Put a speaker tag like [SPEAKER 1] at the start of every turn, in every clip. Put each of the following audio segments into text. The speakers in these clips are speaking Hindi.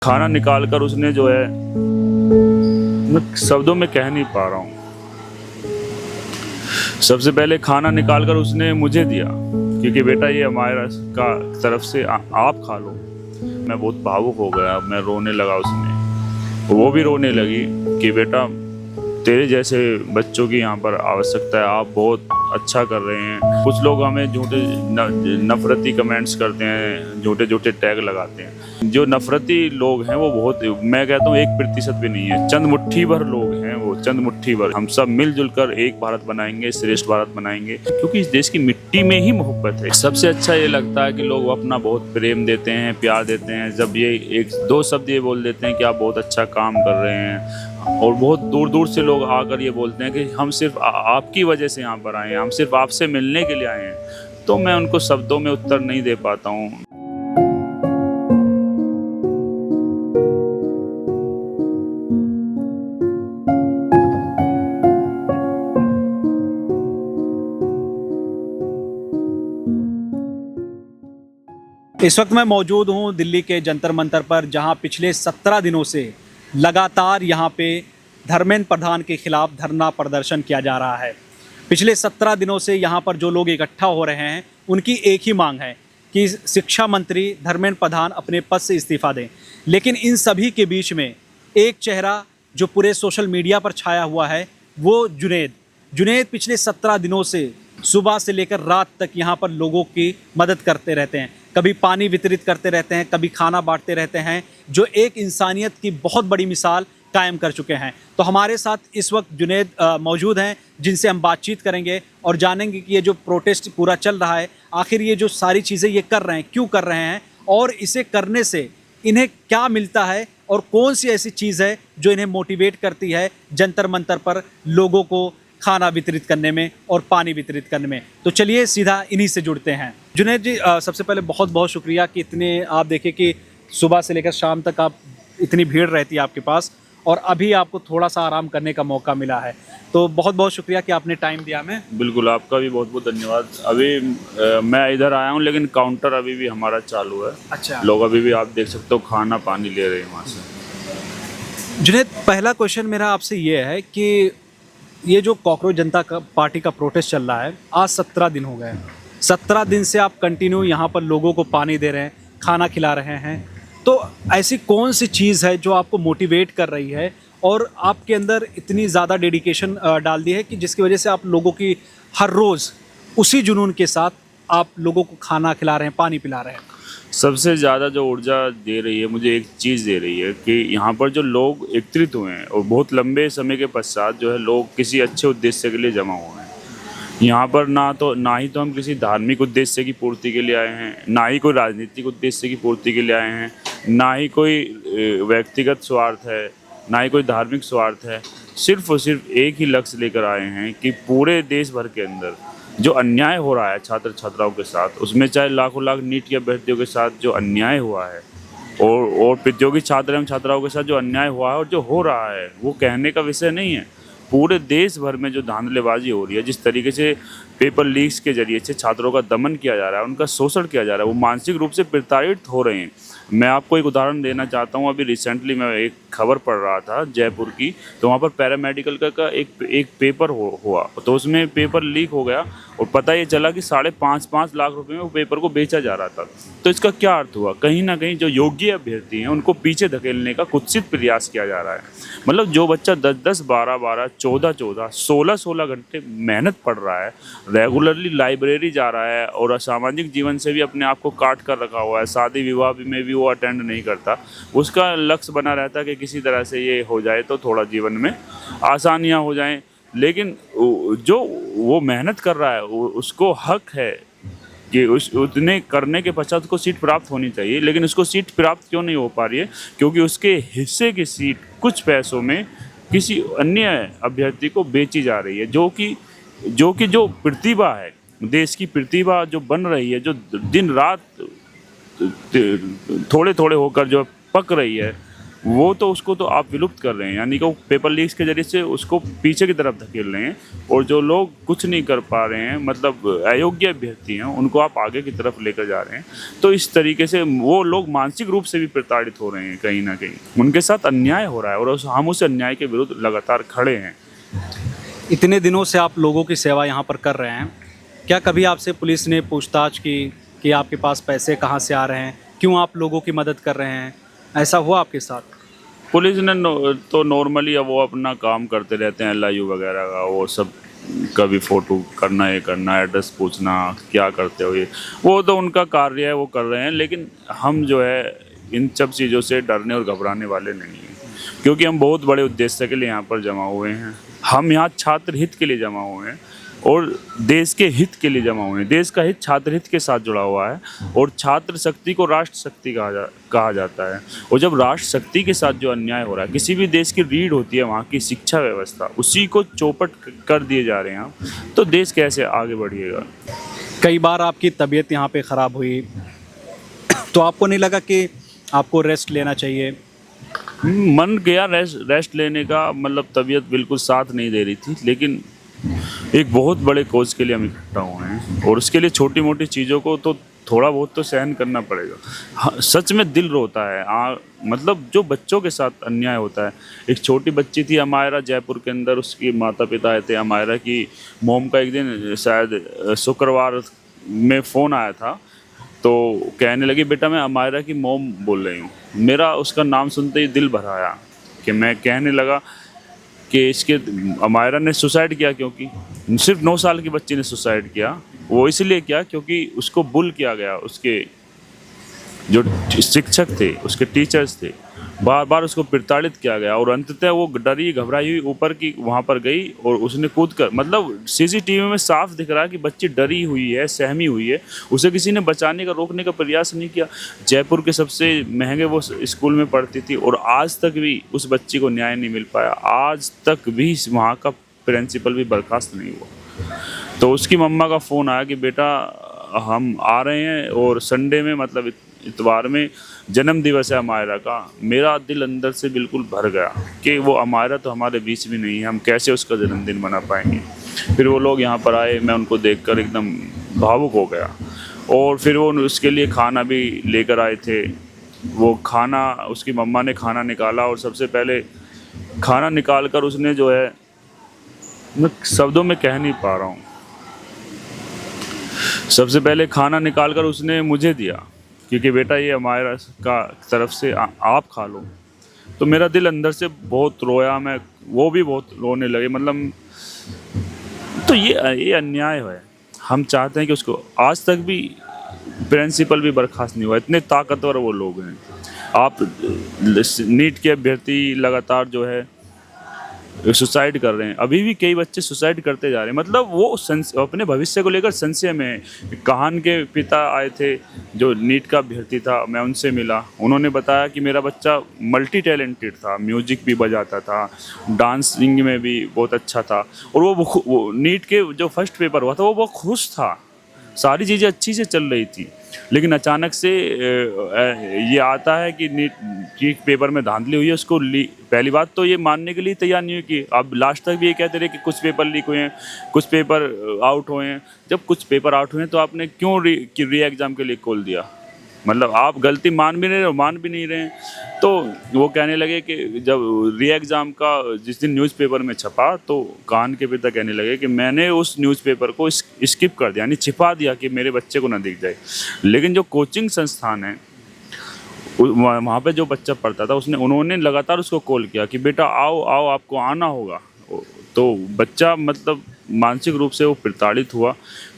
[SPEAKER 1] खाना निकाल कर उसने जो है, मैं शब्दों में कह नहीं पा रहा हूँ। सबसे पहले खाना निकाल कर उसने मुझे दिया, क्योंकि बेटा ये हमारा का तरफ से आप खा लो। मैं बहुत भावुक हो गया, मैं रोने लगा, उसमें वो भी रोने लगी कि बेटा तेरे जैसे बच्चों की यहाँ पर आवश्यकता है, आप बहुत अच्छा कर रहे हैं। कुछ लोग हमें झूठे नफरती कमेंट्स करते हैं, झूठे झूठे टैग लगाते हैं। जो नफरती लोग हैं वो बहुत, मैं कहता हूँ 1% भी नहीं है, चंद मुट्ठी भर लोग हैं वो, चंद मुट्ठी भर। हम सब मिलजुल कर एक भारत बनाएंगे, श्रेष्ठ भारत बनाएंगे, क्योंकि इस देश की मिट्टी में ही मोहब्बत है। सबसे अच्छा ये लगता है कि लोग अपना बहुत प्रेम देते हैं, प्यार देते हैं, जब ये एक दो शब्द ये बोल देते हैं कि आप बहुत अच्छा काम कर रहे हैं। और बहुत दूर दूर से लोग आकर ये बोलते हैं कि हम सिर्फ आपकी वजह से यहाँ पर आए हैं, हम सिर्फ आपसे मिलने के लिए आए हैं। तो मैं उनको शब्दों में उत्तर नहीं दे पाता हूँ।
[SPEAKER 2] इस वक्त मैं मौजूद हूं दिल्ली के जंतर मंतर पर, जहां पिछले 17 दिनों से लगातार यहां पे धर्मेंद्र प्रधान के खिलाफ धरना प्रदर्शन किया जा रहा है। पिछले 17 दिनों से यहां पर जो लोग इकट्ठा हो रहे हैं, उनकी एक ही मांग है कि शिक्षा मंत्री धर्मेंद्र प्रधान अपने पद से इस्तीफा दें। लेकिन इन सभी के बीच में एक चेहरा जो पूरे सोशल मीडिया पर छाया हुआ है, वो जुनैद पिछले 17 दिनों से सुबह से लेकर रात तक यहाँ पर लोगों की मदद करते रहते हैं। कभी पानी वितरित करते रहते हैं, कभी खाना बांटते रहते हैं, जो एक इंसानियत की बहुत बड़ी मिसाल कायम कर चुके हैं। तो हमारे साथ इस वक्त जुनैद मौजूद हैं, जिनसे हम बातचीत करेंगे और जानेंगे कि ये जो प्रोटेस्ट पूरा चल रहा है, आखिर ये जो सारी चीज़ें ये कर रहे हैं क्यों कर रहे हैं, और इसे करने से इन्हें क्या मिलता है, और कौन सी ऐसी चीज़ है जो इन्हें मोटिवेट करती है जंतर मंतर पर लोगों को खाना वितरित करने में और पानी वितरित करने में। तो चलिए सीधा इन्हीं से जुड़ते हैं। जुनैद जी, सबसे पहले बहुत बहुत शुक्रिया कि इतने आप देखें कि सुबह से लेकर शाम तक आप इतनी भीड़ रहती है आपके पास, और अभी आपको थोड़ा सा आराम करने का मौका मिला है, तो बहुत बहुत शुक्रिया कि आपने टाइम दिया हमें।
[SPEAKER 1] बिल्कुल, आपका भी बहुत बहुत धन्यवाद। अभी मैं इधर आया हूँ, लेकिन काउंटर अभी भी हमारा चालू है।
[SPEAKER 2] अच्छा,
[SPEAKER 1] लोग अभी भी आप देख सकते हो खाना पानी ले रहे हैं वहाँ से।
[SPEAKER 2] जुनैद, पहला क्वेश्चन मेरा आपसे ये है कि ये जो कॉकरोच जनता पार्टी का प्रोटेस्ट चल रहा है, आज 17 दिन हो गए। 17 दिन से आप कंटिन्यू यहाँ पर लोगों को पानी दे रहे हैं, खाना खिला रहे हैं। तो ऐसी कौन सी चीज़ है जो आपको मोटिवेट कर रही है और आपके अंदर इतनी ज़्यादा डेडिकेशन डाल दी है कि जिसकी वजह से आप लोगों की हर रोज़ उसी जुनून के साथ आप लोगों को खाना खिला रहे हैं, पानी पिला रहे हैं?
[SPEAKER 1] सबसे ज़्यादा जो ऊर्जा दे रही है मुझे, एक चीज़ दे रही है कि यहाँ पर जो लोग एकत्रित हुए हैं और बहुत लंबे समय के पश्चात जो है लोग किसी अच्छे उद्देश्य के लिए जमा हुए हैं। यहाँ पर ना ही तो हम किसी धार्मिक उद्देश्य की पूर्ति के लिए आए हैं, ना ही कोई राजनीतिक उद्देश्य की पूर्ति के लिए आए हैं, ना ही कोई व्यक्तिगत स्वार्थ है, ना ही कोई धार्मिक स्वार्थ है। सिर्फ और सिर्फ एक ही लक्ष्य लेकर आए हैं कि पूरे देश भर के अंदर जो अन्याय हो रहा है छात्र छात्राओं के साथ, उसमें चाहे लाखों लाख नीट के अभ्यर्थियों के साथ जो अन्याय हुआ है, और प्रतियोगी छात्र एवं छात्राओं के साथ जो अन्याय हुआ है और जो हो रहा है, वो कहने का विषय नहीं है। पूरे देश भर में जो धांधलेबाजी हो रही है, जिस तरीके से पेपर लीक्स के जरिए से छात्रों का दमन किया जा रहा है, उनका शोषण किया जा रहा है, वो मानसिक रूप से प्रताड़ित हो रहे हैं। मैं आपको एक उदाहरण देना चाहता हूँ। अभी रिसेंटली मैं एक खबर पढ़ रहा था जयपुर की, तो वहाँ पर पैरामेडिकल का एक पेपर हुआ, तो उसमें पेपर लीक हो गया और पता ये चला कि 5.5 लाख रुपए में वो पेपर को बेचा जा रहा था। तो इसका क्या अर्थ हुआ? कहीं ना कहीं जो योग्य अभ्यर्थी हैं उनको पीछे धकेलने का कुत्सित प्रयास किया जा रहा है। मतलब जो बच्चा 10-10, 12-12, 14-14, 16-16 घंटे मेहनत पढ़ रहा है, रेगुलरली लाइब्रेरी जा रहा है और सामाजिक जीवन से भी अपने आप को काट कर रखा हुआ है, शादी विवाह में भी वो अटेंड नहीं करता, उसका लक्ष्य बना रहता है कि किसी तरह से ये हो जाए तो थोड़ा जीवन में आसानियाँ हो जाएं। लेकिन जो वो मेहनत कर रहा है उसको हक है कि उतने करने के पश्चात उसको सीट प्राप्त होनी चाहिए, लेकिन उसको सीट प्राप्त क्यों नहीं हो पा रही है? क्योंकि उसके हिस्से की सीट कुछ पैसों में किसी अन्य अभ्यर्थी को बेची जा रही है, जो प्रतिभा है, देश की प्रतिभा जो बन रही है, जो दिन रात थोड़े थोड़े होकर जो पक रही है, वो तो उसको तो आप विलुप्त कर रहे हैं, यानी कि वो पेपर लीक्स के जरिए से उसको पीछे की तरफ धकेल रहे हैं। और जो लोग कुछ नहीं कर पा रहे हैं, मतलब अयोग्य अभ्यर्थी हैं, उनको आप आगे की तरफ लेकर जा रहे हैं। तो इस तरीके से वो लोग मानसिक रूप से भी प्रताड़ित हो रहे हैं, कहीं ना कहीं उनके साथ अन्याय हो रहा है और हम उस अन्याय के विरुद्ध लगातार खड़े हैं।
[SPEAKER 2] इतने दिनों से आप लोगों की सेवा यहाँ पर कर रहे हैं, क्या कभी आपसे पुलिस ने पूछताछ की कि आपके पास पैसे कहाँ से आ रहे हैं, क्यों आप लोगों की मदद कर रहे हैं? ऐसा हुआ आपके साथ?
[SPEAKER 1] पुलिस ने तो नॉर्मली अब वो अपना काम करते रहते हैं, LIU वगैरह का, वो सब कभी फ़ोटो करना, ये करना, एड्रेस पूछना, क्या करते हो ये, वो तो उनका कार्य है, वो कर रहे हैं। लेकिन हम जो है इन सब चीज़ों से डरने और घबराने वाले नहीं हैं, क्योंकि हम बहुत बड़े उद्देश्य के लिए यहाँ पर जमा हुए हैं। हम यहाँ छात्र हित के लिए जमा हुए हैं और देश के हित के लिए जमा हुए हैं। देश का हित छात्र हित के साथ जुड़ा हुआ है और छात्र शक्ति को राष्ट्र शक्ति कहा जाता है। और जब राष्ट्र शक्ति के साथ जो अन्याय हो रहा है, किसी भी देश की रीढ़ होती है वहाँ की शिक्षा व्यवस्था, उसी को चौपट कर दिए जा रहे हैं हम, तो देश कैसे आगे बढ़िएगा।
[SPEAKER 2] कई बार आपकी तबीयत यहाँ पे ख़राब हुई, तो आपको नहीं लगा कि आपको रेस्ट लेना चाहिए?
[SPEAKER 1] मन गया रेस्ट लेने का, मतलब तबीयत बिल्कुल साथ नहीं दे रही थी, लेकिन एक बहुत बड़े कोच के लिए हम इकट्ठा हुए हैं और उसके लिए छोटी मोटी चीज़ों को तो थोड़ा बहुत तो सहन करना पड़ेगा। हाँ, सच में दिल रोता है। मतलब जो बच्चों के साथ अन्याय होता है। एक छोटी बच्ची थी अमायरा, जयपुर के अंदर, उसकी माता पिता आए थे। अमायरा की मोम का एक दिन शायद शुक्रवार में फ़ोन आया था, तो कहने लगी बेटा मैं अमायरा की मोम बोल रही हूँ। मेरा उसका नाम सुनते ही दिल भर आया कि मैं कहने लगा कि इसके अमायरा ने सुसाइड किया, क्योंकि सिर्फ 9 साल की बच्ची ने सुसाइड किया। वो इसलिए किया क्योंकि उसको बुल किया गया, उसके जो शिक्षक थे, उसके टीचर्स थे, बार बार उसको प्रताड़ित किया गया और अंततः वो डरी घबराई हुई ऊपर की वहाँ पर गई और उसने कूद कर, मतलब CCTV में साफ दिख रहा है कि बच्ची डरी हुई है, सहमी हुई है। उसे किसी ने बचाने का, रोकने का प्रयास नहीं किया। जयपुर के सबसे महंगे वो स्कूल में पढ़ती थी और आज तक भी उस बच्ची को न्याय नहीं मिल पाया। आज तक भी वहाँ का प्रिंसिपल भी बर्खास्त नहीं हुआ। तो उसकी मम्मा का फ़ोन आया कि बेटा हम आ रहे हैं और संडे में, मतलब इतवार में जन्म दिवस है अमायरा का। मेरा दिल अंदर से बिल्कुल भर गया कि वो अमायरा तो हमारे बीच में नहीं है, हम कैसे उसका जन्मदिन मना पाएंगे। फिर वो लोग यहाँ पर आए, मैं उनको देखकर एकदम भावुक हो गया और फिर वो उसके लिए खाना भी लेकर आए थे। वो खाना, उसकी मम्मा ने खाना निकाला और सबसे पहले खाना निकाल कर उसने जो है, मैं शब्दों में कह नहीं पा रहा हूँ, सबसे पहले खाना निकाल कर उसने मुझे दिया, क्योंकि बेटा ये अमायरा का तरफ से आप खा लो। तो मेरा दिल अंदर से बहुत रोया, मैं, वो भी बहुत रोने लगे। मतलब तो ये अन्याय है। हम चाहते हैं कि उसको, आज तक भी प्रिंसिपल भी बर्खास्त नहीं हुआ। इतने ताकतवर वो लोग हैं। आप नीट के अभ्यर्थी लगातार जो है सुसाइड कर रहे हैं, अभी भी कई बच्चे सुसाइड करते जा रहे हैं। मतलब वो अपने भविष्य को लेकर संशय में है। कहान के पिता आए थे जो नीट का अभ्यर्थी था, मैं उनसे मिला। उन्होंने बताया कि मेरा बच्चा मल्टी टैलेंटेड था, म्यूजिक भी बजाता था, डांसिंग में भी बहुत अच्छा था और वो नीट के जो फर्स्ट पेपर हुआ था वो बहुत खुश था, सारी चीज़ें अच्छी से चल रही थी। लेकिन अचानक से ये आता है कि नीट की पेपर में धांधली हुई है। उसको पहली बात तो ये मानने के लिए तैयार नहीं हुई कि अब लास्ट तक भी ये कहते रहे कि कुछ पेपर लीक हुए हैं, कुछ पेपर आउट हुए हैं। जब कुछ पेपर आउट हुए हैं तो आपने क्यों री एग्ज़ाम के लिए कॉल दिया? मतलब आप गलती मान भी नहीं रहे हैं। तो वो कहने लगे कि जब री एग्ज़ाम का जिस दिन न्यूज़पेपर में छपा तो कान के पिता कहने लगे कि मैंने उस न्यूज़पेपर को स्किप कर दिया, यानी छिपा दिया कि मेरे बच्चे को ना दिख जाए। लेकिन जो कोचिंग संस्थान है वहाँ पे जो बच्चा पढ़ता था उन्होंने लगातार उसको कॉल किया कि बेटा आओ आओ, आपको आना होगा। तो बच्चा मतलब मानसिक रूप से वो प्रताड़ित हुआ।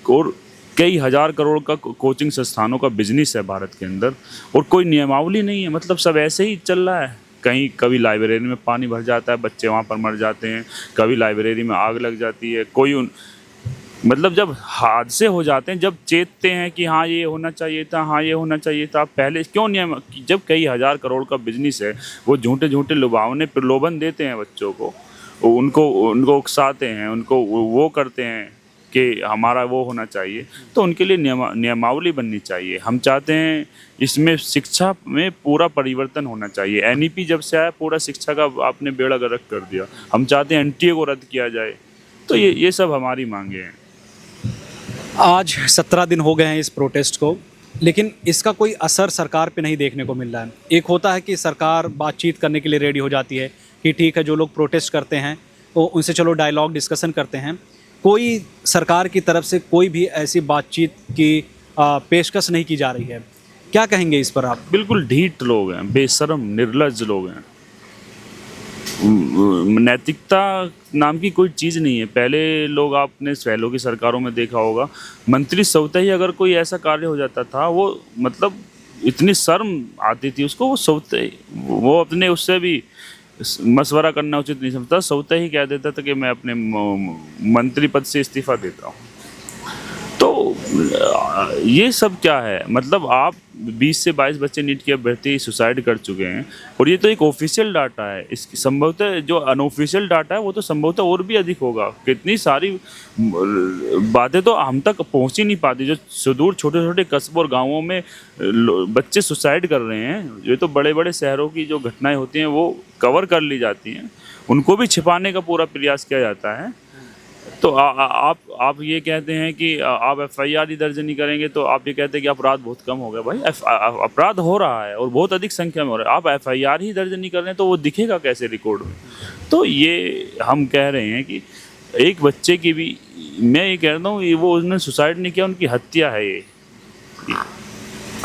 [SPEAKER 1] और कई हज़ार करोड़ का कोचिंग संस्थानों का बिजनेस है भारत के अंदर और कोई नियमावली नहीं है। मतलब सब ऐसे ही चल रहा है। कहीं कभी लाइब्रेरी में पानी भर जाता है, बच्चे वहाँ पर मर जाते हैं, कभी लाइब्रेरी में आग लग जाती है। मतलब जब हादसे हो जाते हैं, जब चेतते हैं कि हाँ ये होना चाहिए था, हाँ ये होना चाहिए था, पहले क्यों नियम, जब कई हज़ार करोड़ का बिजनेस है, वो झूठे झूठे लुभावने प्रलोभन देते हैं बच्चों को, उनको उकसाते हैं, उनको वो करते हैं कि हमारा वो होना चाहिए, तो उनके लिए नियमावली बननी चाहिए। हम चाहते हैं इसमें शिक्षा में पूरा परिवर्तन होना चाहिए। एनईपी जब से आया पूरा शिक्षा का आपने बेड़ा गर्क कर दिया। हम चाहते हैं एनटीए को रद्द किया जाए। तो ये सब हमारी मांगे हैं।
[SPEAKER 2] आज 17 दिन हो गए हैं इस प्रोटेस्ट को, लेकिन इसका कोई असर सरकार पे नहीं देखने को मिल रहा है। एक होता है कि सरकार बातचीत करने के लिए रेडी हो जाती है कि ठीक है, जो लोग प्रोटेस्ट करते हैं तो उनसे चलो डायलॉग डिस्कशन करते हैं। कोई सरकार की तरफ से कोई भी ऐसी बातचीत की पेशकश नहीं की जा रही है। क्या कहेंगे इस पर आप?
[SPEAKER 1] बिल्कुल ढीठ लोग हैं, बेशर्म निर्लज्ज लोग हैं। नैतिकता नाम की कोई चीज़ नहीं है। पहले लोग आपने पहलों की सरकारों में देखा होगा, मंत्री स्वतः ही अगर कोई ऐसा कार्य हो जाता था, वो मतलब इतनी शर्म आती थी उसको, वो स्वतः वो अपने उससे भी मशवरा करना उचित नहीं समझता, स्वतः ही कह देता था कि मैं अपने मंत्री पद से इस्तीफा देता हूँ। तो ये सब क्या है? मतलब आप 20 से 22 बच्चे नीट की अभ्यर्थी सुसाइड कर चुके हैं, और ये तो एक ऑफिशियल डाटा है। इस संभवतः जो अनऑफिशियल डाटा है वो तो संभवतः और भी अधिक होगा। कितनी सारी बातें तो हम तक पहुंच ही नहीं पाती। जो सुदूर छोटे छोटे कस्बों और गांवों में बच्चे सुसाइड कर रहे हैं, ये तो बड़े बड़े शहरों की जो घटनाएं होती हैं वो कवर कर ली जाती हैं, उनको भी छिपाने का पूरा प्रयास किया जाता है। तो आप ये कहते हैं कि आप एफआईआर ही दर्ज नहीं करेंगे, तो आप ये कहते हैं कि अपराध बहुत कम हो गया। भाई अपराध हो रहा है और बहुत अधिक संख्या में हो रहा है। आप एफआईआर ही दर्ज नहीं कर रहे हैं तो वो दिखेगा कैसे रिकॉर्ड में? तो ये हम कह रहे हैं कि एक बच्चे की भी, मैं ये कहता हूँ, वो उसने सुसाइड नहीं किया, उनकी हत्या है ये।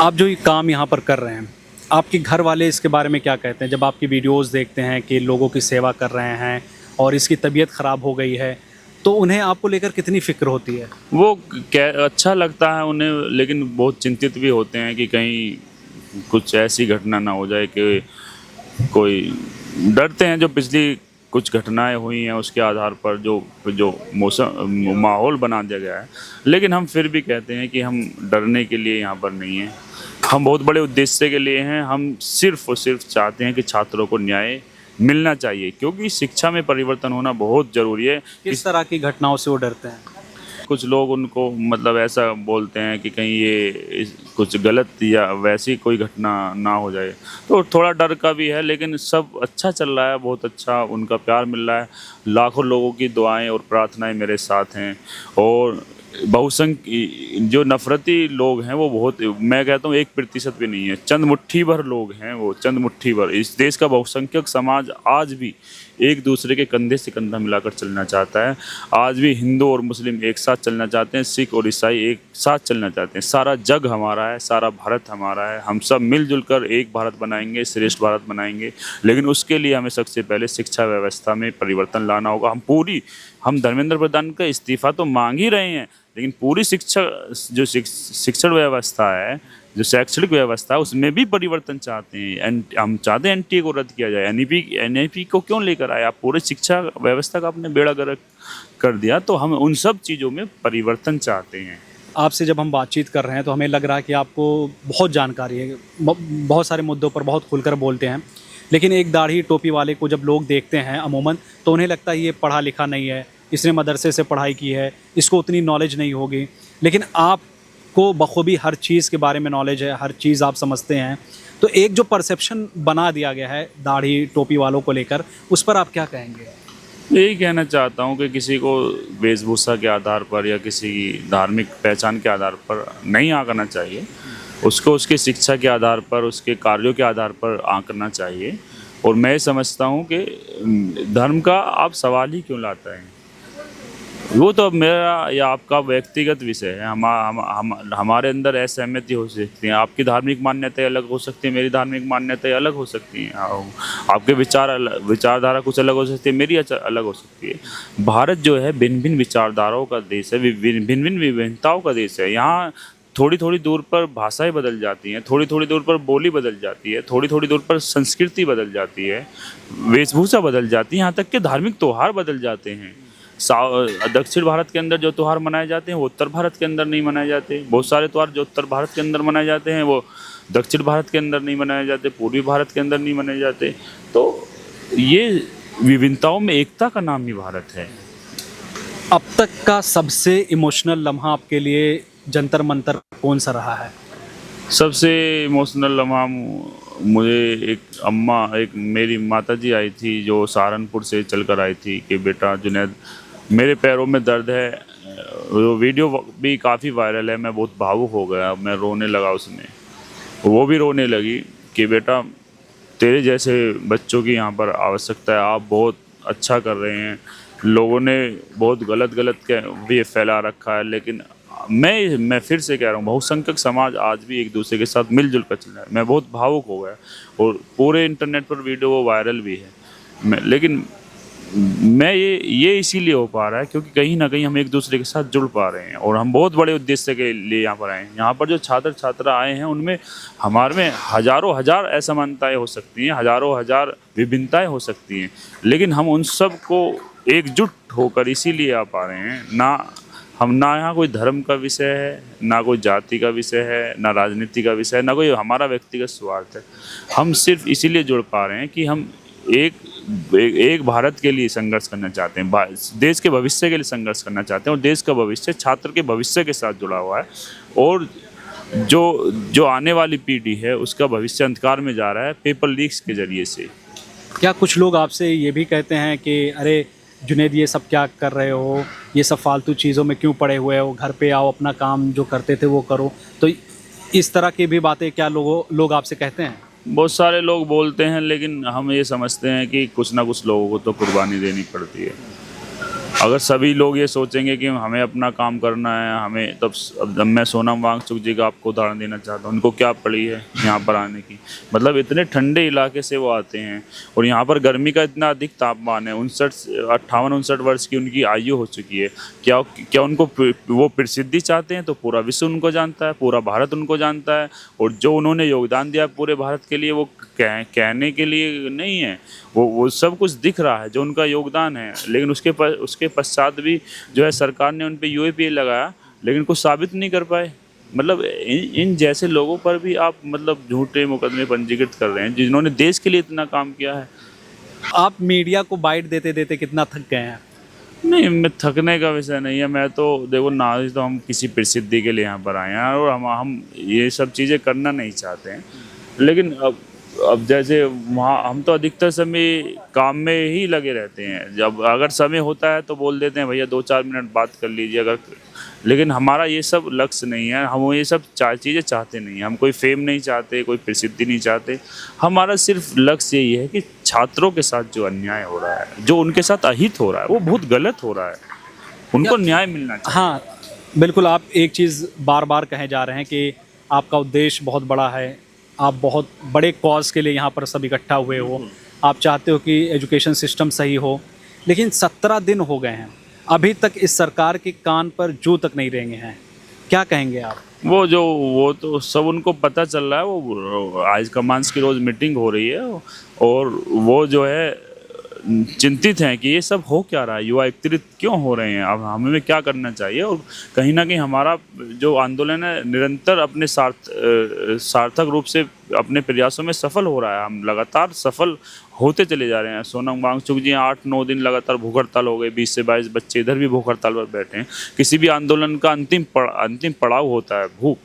[SPEAKER 2] आप जो ये काम यहाँ पर कर रहे हैं, आपके घर वाले इसके बारे में क्या कहते हैं? जब आपकी वीडियोस देखते हैं कि लोगों की सेवा कर रहे हैं और इसकी तबीयत ख़राब हो गई है, तो उन्हें आपको लेकर कितनी फ़िक्र होती है?
[SPEAKER 1] वो अच्छा लगता है उन्हें, लेकिन बहुत चिंतित भी होते हैं कि कहीं कुछ ऐसी घटना ना हो जाए कि कोई डरते हैं। जो पिछली कुछ घटनाएं हुई हैं उसके आधार पर जो मौसम माहौल बना दिया गया है। लेकिन हम फिर भी कहते हैं कि हम डरने के लिए यहाँ पर नहीं हैं, हम बहुत बड़े उद्देश्य के लिए हैं। हम सिर्फ और सिर्फ चाहते हैं कि छात्रों को न्याय मिलना चाहिए, क्योंकि शिक्षा में परिवर्तन होना बहुत ज़रूरी है।
[SPEAKER 2] किस तरह की घटनाओं से वो डरते हैं?
[SPEAKER 1] कुछ लोग उनको मतलब ऐसा बोलते हैं कि कहीं ये कुछ गलत या वैसी कोई घटना ना हो जाए, तो थोड़ा डर का भी है। लेकिन सब अच्छा चल रहा है, बहुत अच्छा उनका प्यार मिल रहा है। लाखों लोगों की दुआएं और प्रार्थनाएं मेरे साथ हैं। और बहुसंख्य जो नफरती लोग हैं वो बहुत, मैं कहता हूँ 1% भी नहीं है, चंद मुट्ठी भर लोग हैं, वो चंद मुट्ठी भर। इस देश का बहुसंख्यक समाज आज भी एक दूसरे के कंधे से कंधा मिलाकर चलना चाहता है। आज भी हिंदू और मुस्लिम एक साथ चलना चाहते हैं, सिख और ईसाई एक साथ चलना चाहते हैं। सारा जग हमारा है, सारा भारत हमारा है। हम सब मिलजुल कर एक भारत बनाएंगे, श्रेष्ठ भारत बनाएंगे। लेकिन उसके लिए हमें सबसे पहले शिक्षा व्यवस्था में परिवर्तन लाना होगा। हम धर्मेंद्र प्रधान का इस्तीफा तो मांग ही रहे हैं, लेकिन पूरी शिक्षा जो शिक्षण व्यवस्था है, जो शैक्षणिक व्यवस्था है, उसमें भी परिवर्तन चाहते हैं। हम चाहते हैं एनटीए को रद्द किया जाए। एनईपी को क्यों लेकर आए आप? पूरे शिक्षा व्यवस्था का आपने बेड़ा गर्क कर दिया। तो हम उन सब चीज़ों में परिवर्तन चाहते हैं।
[SPEAKER 2] आपसे जब हम बातचीत कर रहे हैं तो हमें लग रहा है कि आपको बहुत जानकारी है, बहुत सारे मुद्दों पर बहुत खुलकर बोलते हैं। लेकिन एक दाढ़ी टोपी वाले को जब लोग देखते हैं अमूमन, तो उन्हें लगता है ये पढ़ा लिखा नहीं है, इसने मदरसे से पढ़ाई की है, इसको उतनी नॉलेज नहीं होगी। लेकिन आपको बखूबी हर चीज़ के बारे में नॉलेज है, हर चीज़ आप समझते हैं। तो एक जो परसेप्शन बना दिया गया है दाढ़ी टोपी वालों को लेकर, उस पर आप क्या कहेंगे?
[SPEAKER 1] यही कहना चाहता हूँ कि किसी को वेशभूषा के आधार पर या किसी की धार्मिक पहचान के आधार पर नहीं आंकना चाहिए। उसको उसके शिक्षा के आधार पर, उसके कार्यों के आधार पर आंकना चाहिए। और मैं समझता हूँ कि धर्म का आप सवाल ही क्यों लाते हैं, वो तो अब मेरा या आपका व्यक्तिगत विषय है। हमारे अंदर असहमति हो सकती है, आपकी धार्मिक मान्यताएं अलग हो सकती है, मेरी धार्मिक मान्यताएं अलग हो सकती हैं, आपके विचारधारा कुछ अलग हो सकती है, मेरी अलग हो सकती है। भारत जो है भिन्न भिन्न विचारधाराओं का देश है, भिन्न भिन्न विभिन्नताओं का देश है। यहाँ थोड़ी थोड़ी दूर पर भाषाएं बदल जाती हैं, थोड़ी थोड़ी दूर पर बोली बदल जाती है, थोड़ी थोड़ी दूर पर संस्कृति बदल जाती है, वेशभूषा बदल जाती है, यहाँ तक कि धार्मिक त्यौहार बदल जाते हैं। दक्षिण भारत के अंदर जो त्यौहार मनाए जाते हैं वो उत्तर भारत के अंदर नहीं मनाए जाते। बहुत सारे त्यौहार जो उत्तर भारत के अंदर मनाए जाते हैं वो दक्षिण भारत के अंदर नहीं मनाए जाते, पूर्वी भारत के अंदर नहीं मनाए जाते। तो ये विभिन्नताओं में एकता का नाम ही भारत है।
[SPEAKER 2] अब तक का सबसे इमोशनल लम्हा आपके लिए जंतर मंतर कौन सा रहा है?
[SPEAKER 1] सबसे इमोशनल लम्हा मुझे एक मेरी माताजी आई थी जो सहारनपुर से चलकर आई थी कि बेटा जुनैद, मेरे पैरों में दर्द है। वो वीडियो भी काफ़ी वायरल है, मैं बहुत भावुक हो गया, मैं रोने लगा उसमें। वो भी रोने लगी कि बेटा तेरे जैसे बच्चों की यहाँ पर आवश्यकता है, आप बहुत अच्छा कर रहे हैं। लोगों ने बहुत गलत ये फैला रखा है, लेकिन मैं फिर से कह रहा हूँ, बहुसंख्यक समाज आज भी एक दूसरे के साथ मिलजुल कर चल रहा है। मैं बहुत भावुक हो गया और पूरे इंटरनेट पर वीडियो वो वायरल भी है। लेकिन मैं ये इसीलिए हो पा रहा है क्योंकि कहीं ना कहीं हम एक दूसरे के साथ जुड़ पा रहे हैं और हम बहुत बड़े उद्देश्य के लिए यहाँ पर आए हैं। यहाँ पर जो छात्र छात्रा आए हैं उनमें हमारे में हजारों हजार असमानताएं हो सकती हैं, हजारों हजार विभिन्नताएं हो सकती हैं, लेकिन हम उन सब को एकजुट होकर इसीलिए आ पा रहे हैं। ना यहाँ कोई धर्म का विषय है, ना कोई जाति का विषय है, ना राजनीति का विषय है, ना कोई हमारा व्यक्तिगत स्वार्थ है। हम सिर्फ इसीलिए जुड़ पा रहे हैं कि हम एक भारत के लिए संघर्ष करना चाहते हैं, देश के भविष्य के लिए संघर्ष करना चाहते हैं और देश का भविष्य छात्र के भविष्य के साथ जुड़ा हुआ है और जो आने वाली पीढ़ी है उसका भविष्य अंधकार में जा रहा है पेपर लीक्स के जरिए से।
[SPEAKER 2] क्या कुछ लोग आपसे ये भी कहते हैं कि अरे जुनैद ये सब क्या कर रहे हो, ये सब फालतू चीज़ों में क्यों पड़े हुए हो, घर पे आओ, अपना काम जो करते थे वो करो? तो इस तरह की भी बातें क्या लोग आपसे कहते हैं?
[SPEAKER 1] बहुत सारे लोग बोलते हैं, लेकिन हम ये समझते हैं कि कुछ ना कुछ लोगों को तो कुर्बानी देनी पड़ती है। अगर सभी लोग ये सोचेंगे कि हमें अपना काम करना है, हमें अब मैं सोनम वांगचुक जी का आपको उदाहरण देना चाहता हूँ। उनको क्या पड़ी है यहाँ पर आने की? मतलब इतने ठंडे इलाके से वो आते हैं और यहाँ पर गर्मी का इतना अधिक तापमान है। 58-59 वर्ष की उनकी आयु हो चुकी है। क्या उनको वो प्रसिद्धि चाहते हैं? तो पूरा विश्व उनको जानता है, पूरा भारत उनको जानता है और जो उन्होंने योगदान दिया पूरे भारत के लिए वो कहने के लिए नहीं है, वो सब कुछ दिख रहा है जो उनका योगदान है। लेकिन उसके पश्चात भी जो है सरकार ने उन पे यूएपीए लगाया, लेकिन कुछ साबित नहीं कर पाए। मतलब इन जैसे लोगों पर भी आप मतलब झूठे मुकदमे पंजीकृत कर रहे हैं जिन्होंने देश के लिए इतना काम किया है।
[SPEAKER 2] आप मीडिया को बाइट देते देते कितना थक गए हैं?
[SPEAKER 1] नहीं, मैं थकने का विषय नहीं है। मैं तो देखो ना, तो हम किसी प्रसिद्धि के लिए यहाँ पर आए हैं और हम ये सब चीज़ें करना नहीं चाहते हैं। लेकिन अब जैसे वहाँ हम तो अधिकतर समय काम में ही लगे रहते हैं। जब अगर समय होता है तो बोल देते हैं भैया 2-4 मिनट बात कर लीजिए अगर, लेकिन हमारा ये सब लक्ष्य नहीं है। हम ये सब चीज़ें चाहते नहीं हैं। हम कोई फेम नहीं चाहते, कोई प्रसिद्धि नहीं चाहते। हमारा सिर्फ लक्ष्य यही है कि छात्रों के साथ जो अन्याय हो रहा है, जो उनके साथ अहित हो रहा है, वो बहुत गलत हो रहा है, उनको न्याय मिलना चाहिए।
[SPEAKER 2] हाँ, बिल्कुल। आप एक चीज़ बार बार कहे जा रहे हैं कि आपका उद्देश्य बहुत बड़ा है, आप बहुत बड़े कॉज के लिए यहाँ पर सब इकट्ठा हुए हो, आप चाहते हो कि एजुकेशन सिस्टम सही हो, लेकिन 17 दिन हो गए हैं, अभी तक इस सरकार के कान पर जू तक नहीं रेंगे हैं। क्या कहेंगे आप?
[SPEAKER 1] वो तो सब उनको पता चल रहा है। वो हाई कमांड्स की रोज़ मीटिंग हो रही है और वो जो है चिंतित हैं कि ये सब हो क्या रहा है, युवा एकत्रित क्यों हो रहे हैं, अब हमें क्या करना चाहिए। और कहीं ना कहीं हमारा जो आंदोलन है निरंतर अपने सार्थक रूप से अपने प्रयासों में सफल हो रहा है। हम लगातार सफल होते चले जा रहे हैं। सोनम वांगचुक जी 8-9 दिन लगातार भूख हड़ताल हो गए, 20 से 22 बच्चे इधर भी भूख हड़ताल पर बैठे हैं। किसी भी आंदोलन का अंतिम पड़ाव होता है भूख,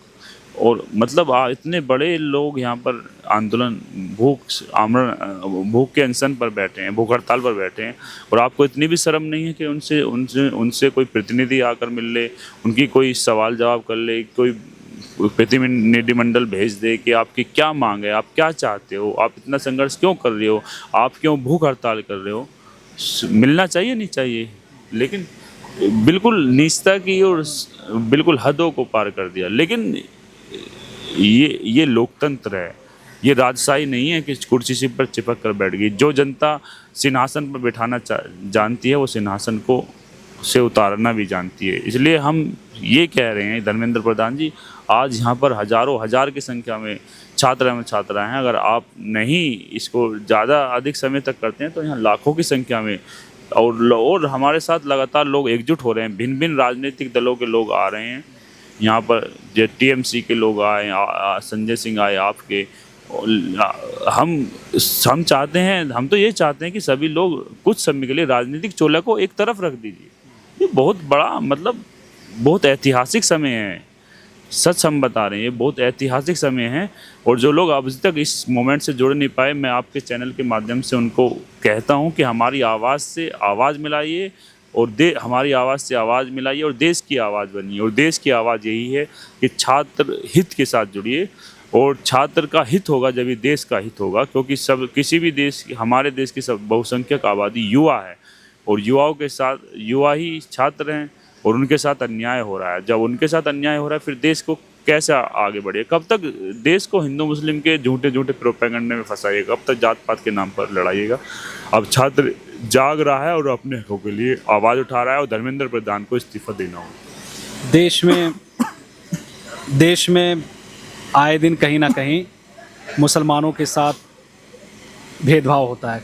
[SPEAKER 1] और मतलब इतने बड़े लोग यहाँ पर आंदोलन भूख के अनशन पर बैठे हैं, भूख हड़ताल पर बैठे हैं, और आपको इतनी भी शर्म नहीं है कि उनसे कोई प्रतिनिधि आकर मिल ले, उनकी कोई सवाल जवाब कर ले, कोई प्रतिनिधिमंडल भेज दे कि आपकी क्या मांग है, आप क्या चाहते हो, आप इतना संघर्ष क्यों कर रहे हो, आप क्यों भूख हड़ताल कर रहे हो। मिलना चाहिए नहीं चाहिए, लेकिन बिल्कुल नीचता की और बिल्कुल हदों को पार कर दिया। लेकिन ये लोकतंत्र है, ये राजशाही नहीं है कि कुर्सी से पर चिपक कर बैठ गई। जो जनता सिंहासन पर बैठाना जानती है वो सिंहासन को से उतारना भी जानती है। इसलिए हम ये कह रहे हैं धर्मेंद्र प्रधान जी, आज यहाँ पर हजारों हजार की संख्या में छात्रा हैं। अगर आप नहीं इसको ज़्यादा अधिक समय तक करते हैं तो यहाँ लाखों की संख्या में और हमारे साथ लगातार लोग एकजुट हो रहे हैं। भिन्न भिन्न राजनीतिक दलों के लोग आ रहे हैं यहाँ पर, जो टीएमसी के लोग आए, संजय सिंह आए आपके। हम चाहते हैं, हम तो ये चाहते हैं कि सभी लोग कुछ समय के लिए राजनीतिक चोला को एक तरफ रख दीजिए। ये बहुत बड़ा मतलब बहुत ऐतिहासिक समय है। सच हम बता रहे हैं, ये बहुत ऐतिहासिक समय है। और जो लोग अभी तक इस मोमेंट से जुड़ नहीं पाए, मैं आपके चैनल के माध्यम से उनको कहता हूं कि हमारी आवाज़ से आवाज़ मिलाइए और हमारी आवाज़ से आवाज़ मिलाइए और देश की आवाज़ बनिए। और देश की आवाज़ यही है कि छात्र हित के साथ जुड़िए, और छात्र का हित होगा जब ही देश का हित होगा, क्योंकि सब किसी भी देश, हमारे देश की सब बहुसंख्यक आबादी युवा है, और युवाओं के साथ युवा ही छात्र हैं, और उनके साथ अन्याय हो रहा है। जब उनके साथ अन्याय हो रहा है, फिर देश को कैसे आगे बढ़े? कब तक देश को हिंदू मुस्लिम के झूठे झूठे प्रोपेगेंडे में फंसाइएगा? कब तक जात पात के नाम पर लड़ाइएगा? अब छात्र जाग रहा है और अपने हकों के लिए आवाज़ उठा रहा है, और धर्मेंद्र प्रधान को इस्तीफा देना होगा।
[SPEAKER 2] देश में आए दिन कहीं ना कहीं मुसलमानों के साथ भेदभाव होता है।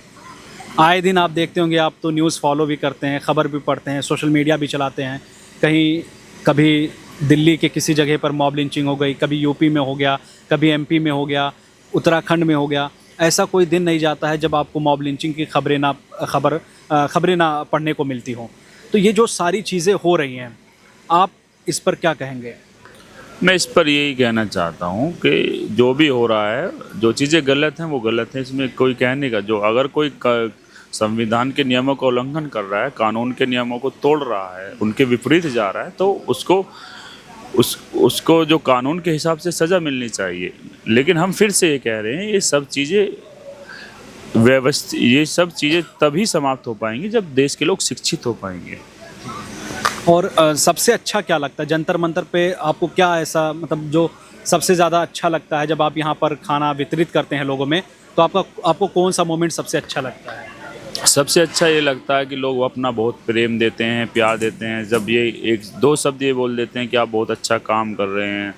[SPEAKER 2] आए दिन आप देखते होंगे, आप तो न्यूज़ फॉलो भी करते हैं, ख़बर भी पढ़ते हैं, सोशल मीडिया भी चलाते हैं। कहीं कभी दिल्ली के किसी जगह पर मॉब लिंचिंग हो गई, कभी यूपी में हो गया, कभी एमपी में हो गया, उत्तराखंड में हो गया। ऐसा कोई दिन नहीं जाता है जब आपको मॉब लिंचिंग की खबरें ना पढ़ने को मिलती हों। तो ये जो सारी चीज़ें हो रही हैं, आप इस पर क्या कहेंगे?
[SPEAKER 1] मैं इस पर यही कहना चाहता हूँ कि जो भी हो रहा है, जो चीज़ें गलत हैं वो गलत हैं, इसमें कोई कहने का। जो अगर कोई संविधान के नियमों का उल्लंघन कर रहा है, कानून के नियमों को तोड़ रहा है, उनके विपरीत जा रहा है, तो उसको जो कानून के हिसाब से सज़ा मिलनी चाहिए। लेकिन हम फिर से ये कह रहे हैं, ये सब चीज़ें तभी समाप्त हो पाएंगी जब देश के लोग शिक्षित हो पाएंगे।
[SPEAKER 2] और सबसे अच्छा क्या लगता है जंतर मंतर पे? आपको क्या ऐसा मतलब जो सबसे ज़्यादा अच्छा लगता है जब आप यहाँ पर खाना वितरित करते हैं लोगों में, तो आपको कौन सा मोमेंट सबसे अच्छा लगता है?
[SPEAKER 1] सबसे अच्छा ये लगता है कि लोग अपना बहुत प्रेम देते हैं, प्यार देते हैं। जब ये एक दो शब्द ये बोल देते हैं कि आप बहुत अच्छा काम कर रहे हैं,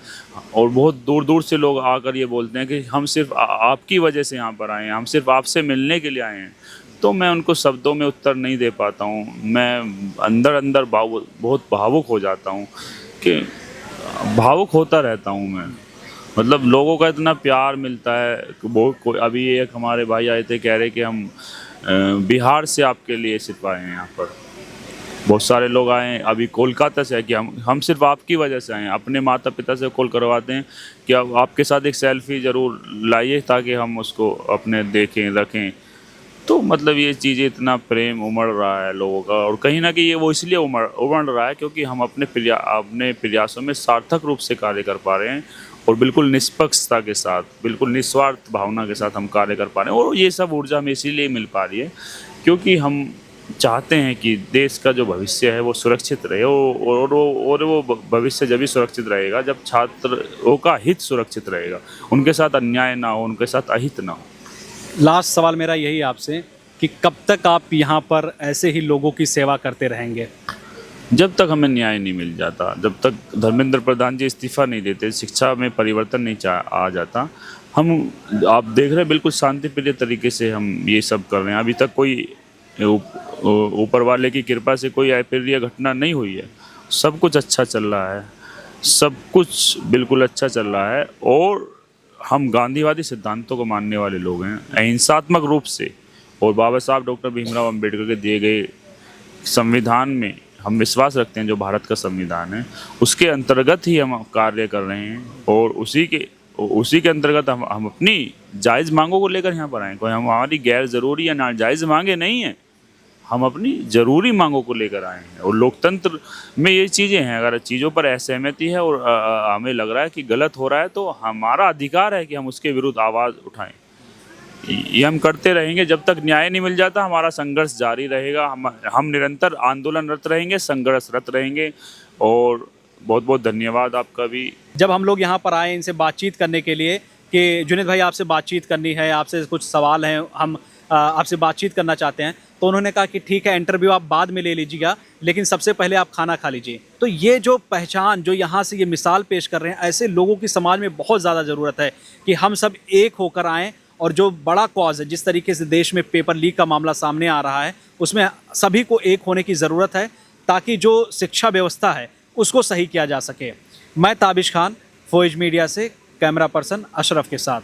[SPEAKER 1] और बहुत दूर दूर से लोग आकर ये बोलते हैं कि हम सिर्फ आपकी वजह से यहाँ पर आए हैं, हम सिर्फ आपसे मिलने के लिए आए हैं, तो मैं उनको शब्दों में उत्तर नहीं दे पाता हूँ। मैं अंदर अंदर बहुत भावुक हो जाता हूँ, कि भावुक होता रहता हूँ मैं। मतलब लोगों का इतना प्यार मिलता है कि अभी एक हमारे भाई आए थे, कह रहे कि हम बिहार से आपके लिए सिर्फ आए हैं यहाँ पर। बहुत सारे लोग आए हैं, अभी कोलकाता से है कि हम सिर्फ आपकी वजह से आए हैं। अपने माता पिता से कॉल करवाते हैं कि अब आपके साथ एक सेल्फी ज़रूर लाइए ताकि हम उसको अपने देखें रखें। तो मतलब ये चीज़ें, इतना प्रेम उमड़ रहा है लोगों का, और कहीं ना कहीं ये वो इसलिए उमड़ रहा है क्योंकि हम अपने प्रयासों में सार्थक रूप से कार्य कर पा रहे हैं, और बिल्कुल निष्पक्षता के साथ, बिल्कुल निस्वार्थ भावना के साथ हम कार्य कर पा रहे हैं। और ये सब ऊर्जा हमें इसीलिए मिल पा रही है क्योंकि हम चाहते हैं कि देश का जो भविष्य है वो सुरक्षित रहे, और वो भविष्य जब भी सुरक्षित रहेगा जब छात्रों का हित सुरक्षित रहेगा, उनके साथ अन्याय ना हो, उनके साथ अहित ना हो।
[SPEAKER 2] लास्ट सवाल मेरा यही आपसे कि कब तक आप यहाँ पर ऐसे ही लोगों की सेवा करते रहेंगे?
[SPEAKER 1] जब तक हमें न्याय नहीं मिल जाता, जब तक धर्मेंद्र प्रधान जी इस्तीफा नहीं देते, शिक्षा में परिवर्तन नहीं आ जाता। आप देख रहे हैं बिल्कुल शांतिप्रिय तरीके से हम ये सब कर रहे हैं। अभी तक कोई ऊपर वाले की कृपा से कोई अप्रिय घटना नहीं हुई है। सब कुछ अच्छा चल रहा है, सब कुछ बिल्कुल अच्छा चल रहा है, और हम गांधीवादी सिद्धांतों को मानने वाले लोग हैं, अहिंसात्मक रूप से। और बाबा साहब डॉक्टर भीमराव अंबेडकर के दिए गए संविधान में हम विश्वास रखते हैं, जो भारत का संविधान है उसके अंतर्गत ही हम कार्य कर रहे हैं, और उसी के अंतर्गत हम अपनी जायज़ मांगों को लेकर यहाँ पर आए। कोई हमारी गैर ज़रूरी या नाजायज़ मांगे नहीं हैं, हम अपनी ज़रूरी मांगों को लेकर आए हैं। और लोकतंत्र में ये चीज़ें हैं, अगर चीज़ों पर असहमति है और हमें लग रहा है कि गलत हो रहा है, तो हमारा अधिकार है कि हम उसके विरुद्ध आवाज़ उठाएं। ये हम करते रहेंगे जब तक न्याय नहीं मिल जाता। हमारा संघर्ष जारी रहेगा, हम निरंतर आंदोलनरत रहेंगे, संघर्षरत रहेंगे। और बहुत बहुत धन्यवाद आपका भी।
[SPEAKER 2] जब हम लोग यहाँ पर आए इनसे बातचीत करने के लिए कि जुनैद भाई आपसे बातचीत करनी है, आपसे कुछ सवाल हैं, हम आपसे बातचीत करना चाहते हैं, तो उन्होंने कहा कि ठीक है, इंटरव्यू आप बाद में ले लीजिएगा, लेकिन सबसे पहले आप खाना खा लीजिए। तो ये जो पहचान, जो यहाँ से ये मिसाल पेश कर रहे हैं, ऐसे लोगों की समाज में बहुत ज़्यादा ज़रूरत है कि हम सब एक होकर आएँ, और जो बड़ा कॉज है, जिस तरीके से देश में पेपर लीक का मामला सामने आ रहा है, उसमें सभी को एक होने की ज़रूरत है ताकि जो शिक्षा व्यवस्था है उसको सही किया जा सके। मैं ताबिश खान, फौज मीडिया से कैमरा पर्सन अशरफ के साथ।